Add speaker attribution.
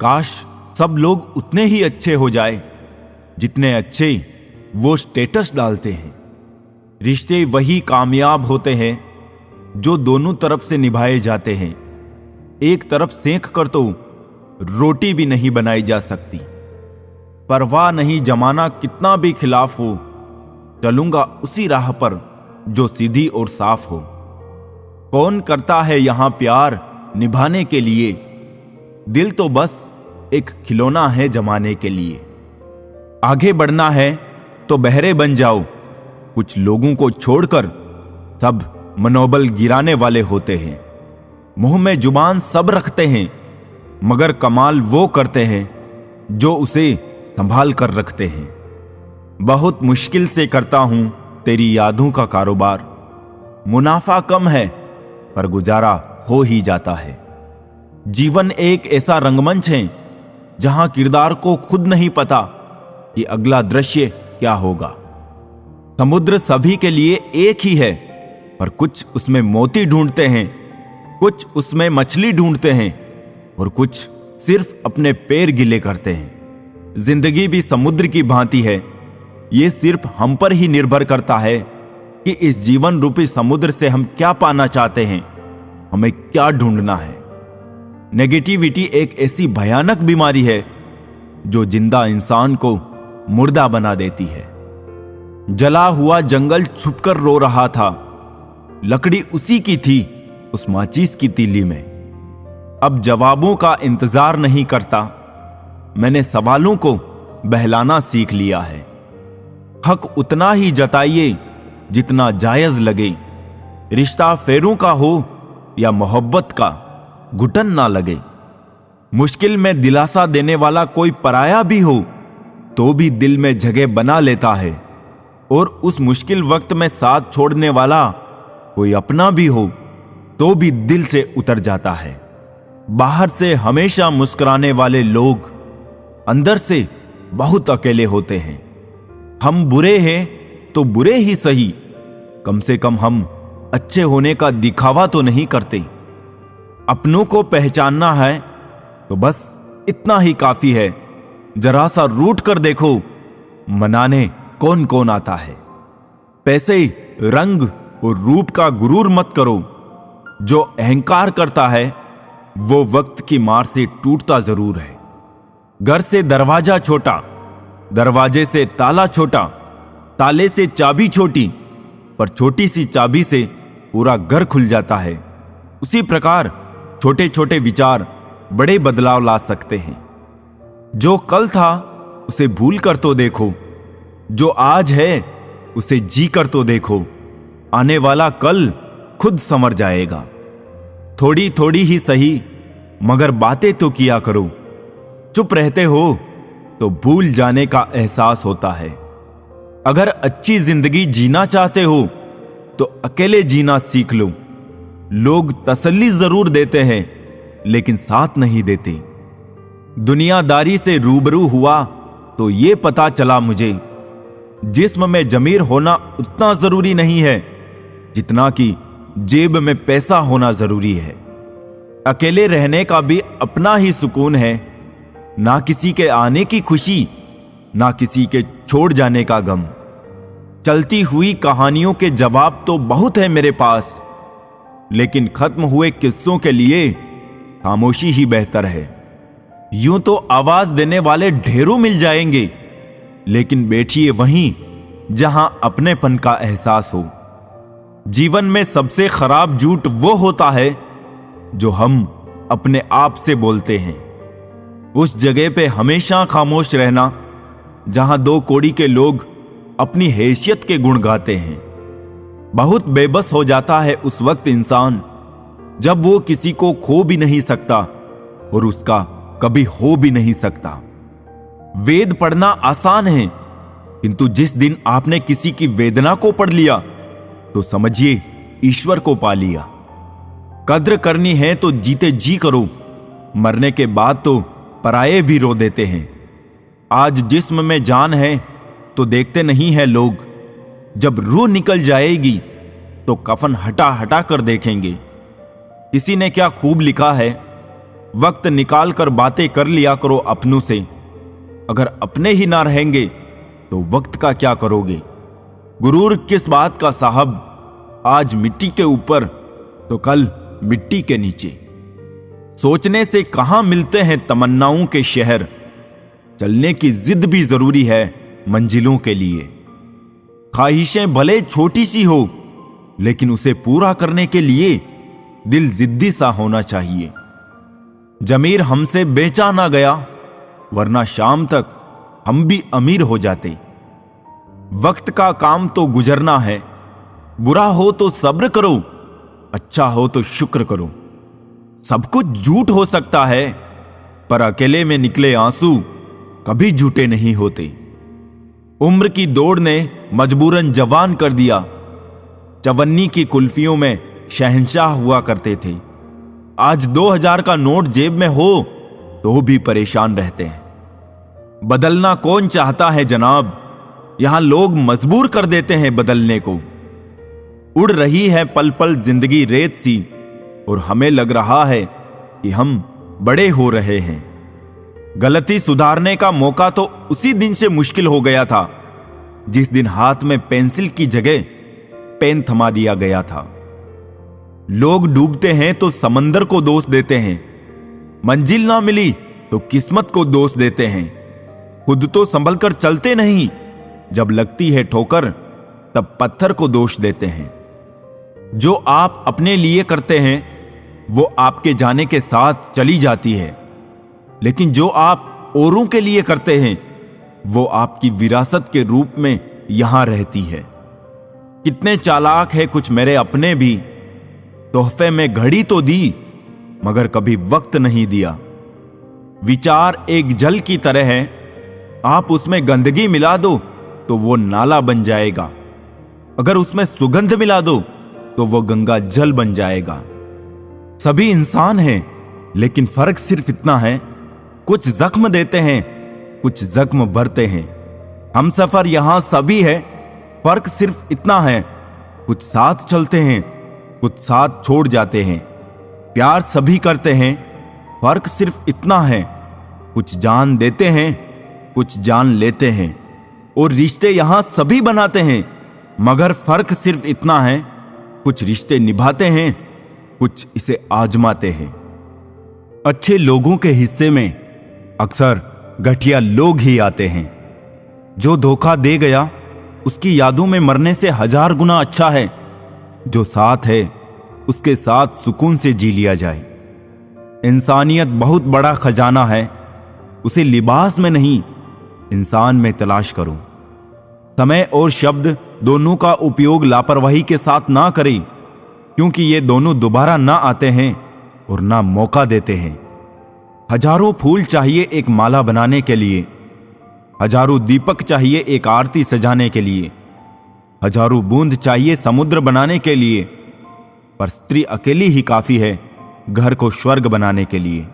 Speaker 1: काश सब लोग उतने ही अच्छे हो जाए जितने अच्छे वो स्टेटस डालते हैं। रिश्ते वही कामयाब होते हैं जो दोनों तरफ से निभाए जाते हैं। एक तरफ सेंक कर तो रोटी भी नहीं बनाई जा सकती। परवाह नहीं जमाना कितना भी खिलाफ हो, चलूंगा उसी राह पर जो सीधी और साफ हो। कौन करता है यहां प्यार निभाने के लिए, दिल तो बस एक खिलौना है जमाने के लिए। आगे बढ़ना है तो बहरे बन जाओ, कुछ लोगों को छोड़कर सब मनोबल गिराने वाले होते हैं। मुंह में जुबान सब रखते हैं मगर कमाल वो करते हैं जो उसे संभाल कर रखते हैं। बहुत मुश्किल से करता हूं तेरी यादों का कारोबार, मुनाफा कम है पर गुजारा हो ही जाता है। जीवन एक ऐसा रंगमंच है जहां किरदार को खुद नहीं पता कि अगला दृश्य क्या होगा। समुद्र सभी के लिए एक ही है पर कुछ उसमें मोती ढूंढते हैं, कुछ उसमें मछली ढूंढते हैं और कुछ सिर्फ अपने पैर गीले करते हैं। जिंदगी भी समुद्र की भांति है, ये सिर्फ हम पर ही निर्भर करता है कि इस जीवन रूपी समुद्र से हम क्या पाना चाहते हैं, हमें क्या ढूंढना है। नेगेटिविटी एक ऐसी भयानक बीमारी है जो जिंदा इंसान को मुर्दा बना देती है। जला हुआ जंगल छुपकर रो रहा था, लकड़ी उसी की थी उस माचिस की तीली में। अब जवाबों का इंतजार नहीं करता, मैंने सवालों को बहलाना सीख लिया है। हक उतना ही जताइए जितना जायज लगे, रिश्ता फेरों का हो या मोहब्बत का, घुटन ना लगे। मुश्किल में दिलासा देने वाला कोई पराया भी हो तो भी दिल में जगह बना लेता है, और उस मुश्किल वक्त में साथ छोड़ने वाला कोई अपना भी हो तो भी दिल से उतर जाता है। बाहर से हमेशा मुस्कुराने वाले लोग अंदर से बहुत अकेले होते हैं। हम बुरे हैं तो बुरे ही सही, कम से कम हम अच्छे होने का दिखावा तो नहीं करते। अपनों को पहचानना है तो बस इतना ही काफी है, जरा सा रूठ कर देखो मनाने कौन कौन आता है। पैसे, रंग और रूप का गुरूर मत करो, जो अहंकार करता है वो वक्त की मार से टूटता जरूर है। घर से दरवाजा छोटा, दरवाजे से ताला छोटा, ताले से चाबी छोटी, पर छोटी सी चाबी से पूरा घर खुल जाता है। उसी प्रकार छोटे छोटे विचार बड़े बदलाव ला सकते हैं। जो कल था उसे भूल कर तो देखो, जो आज है उसे जी कर तो देखो, आने वाला कल खुद संवर जाएगा। थोड़ी थोड़ी ही सही मगर बातें तो किया करो, चुप रहते हो तो भूल जाने का एहसास होता है। अगर अच्छी जिंदगी जीना चाहते हो तो अकेले जीना सीख लो। लोग तसल्ली जरूर देते हैं लेकिन साथ नहीं देते। दुनियादारी से रूबरू हुआ तो ये पता चला मुझे, जिस्म में जमीर होना उतना जरूरी नहीं है जितना कि जेब में पैसा होना जरूरी है। अकेले रहने का भी अपना ही सुकून है, ना किसी के आने की खुशी, ना किसी के छोड़ जाने का गम। चलती हुई कहानियों के जवाब तो बहुत है मेरे पास, लेकिन खत्म हुए किस्सों के लिए खामोशी ही बेहतर है। यूं तो आवाज देने वाले ढेरों मिल जाएंगे, लेकिन बैठिए वहीं जहां अपनेपन का एहसास हो। जीवन में सबसे खराब झूठ वो होता है जो हम अपने आप से बोलते हैं। उस जगह पे हमेशा खामोश रहना जहां दो कौड़ी के लोग अपनी हैसियत के गुण गाते हैं। बहुत बेबस हो जाता है उस वक्त इंसान जब वो किसी को खो भी नहीं सकता और उसका कभी हो भी नहीं सकता। वेद पढ़ना आसान है, किंतु जिस दिन आपने किसी की वेदना को पढ़ लिया तो समझिए ईश्वर को पा लिया। कद्र करनी है तो जीते जी करो, मरने के बाद तो पराये भी रो देते हैं। आज जिस्म में जान है तो देखते नहीं है लोग, जब रूह निकल जाएगी तो कफन हटा हटा कर देखेंगे। किसी ने क्या खूब लिखा है, वक्त निकाल कर बातें कर लिया करो अपनों से। अगर अपने ही ना रहेंगे तो वक्त का क्या करोगे? गुरूर किस बात का साहब, आज मिट्टी के ऊपर तो कल मिट्टी के नीचे। सोचने से कहां मिलते हैं तमन्नाओं के शहर, चलने की जिद भी जरूरी है मंजिलों के लिए। ख्वाहिशें भले छोटी सी हो, लेकिन उसे पूरा करने के लिए दिल जिद्दी सा होना चाहिए। जमीर हमसे बेचा ना गया, वरना शाम तक हम भी अमीर हो जाते। वक्त का काम तो गुजरना है, बुरा हो तो सब्र करो, अच्छा हो तो शुक्र करो। सब कुछ झूठ हो सकता है, पर अकेले में निकले आंसू कभी झूठे नहीं होते। उम्र की दौड़ ने मजबूरन जवान कर दिया। चवन्नी की कुल्फियों में शहंशाह हुआ करते थे, आज 2000 का नोट जेब में हो तो भी परेशान रहते हैं। बदलना कौन चाहता है जनाब, यहां लोग मजबूर कर देते हैं बदलने को। उड़ रही है पल पल जिंदगी रेत सी, और हमें लग रहा है कि हम बड़े हो रहे हैं। गलती सुधारने का मौका तो उसी दिन से मुश्किल हो गया था जिस दिन हाथ में पेंसिल की जगह पेन थमा दिया गया था। लोग डूबते हैं तो समंदर को दोष देते हैं, मंजिल ना मिली तो किस्मत को दोष देते हैं। खुद तो संभल कर चलते नहीं, जब लगती है ठोकर तब पत्थर को दोष देते हैं। जो आप अपने लिए करते हैं वो आपके जाने के साथ चली जाती है, लेकिन जो आप औरों के लिए करते हैं वो आपकी विरासत के रूप में यहां रहती है। कितने चालाक है कुछ मेरे अपने भी, तोहफे में घड़ी तो दी मगर कभी वक्त नहीं दिया। विचार एक जल की तरह है, आप उसमें गंदगी मिला दो तो वो नाला बन जाएगा, अगर उसमें सुगंध मिला दो तो वो गंगा जल बन जाएगा। सभी इंसान हैं, लेकिन फर्क सिर्फ इतना है, कुछ जख्म देते हैं, कुछ जख्म भरते हैं। हम सफर यहां सभी है, फर्क सिर्फ इतना है, कुछ साथ चलते हैं, कुछ साथ छोड़ जाते हैं। प्यार सभी करते हैं, फर्क सिर्फ इतना है, कुछ जान देते हैं, कुछ जान लेते हैं। और रिश्ते यहां सभी बनाते हैं, मगर फर्क सिर्फ इतना है, कुछ रिश्ते निभाते हैं, कुछ इसे आजमाते हैं। अच्छे लोगों के हिस्से में अक्सर घटिया लोग ही आते हैं। जो धोखा दे गया उसकी यादों में मरने से 1000 गुना अच्छा है जो साथ है उसके साथ सुकून से जी लिया जाए। इंसानियत बहुत बड़ा खजाना है, उसे लिबास में नहीं इंसान में तलाश करो। समय और शब्द दोनों का उपयोग लापरवाही के साथ ना करें, क्योंकि ये दोनों दोबारा ना आते हैं और ना मौका देते हैं। हजारों फूल चाहिए एक माला बनाने के लिए, हजारों दीपक चाहिए एक आरती सजाने के लिए, हजारों बूंद चाहिए समुद्र बनाने के लिए, पर स्त्री अकेली ही काफी है घर को स्वर्ग बनाने के लिए।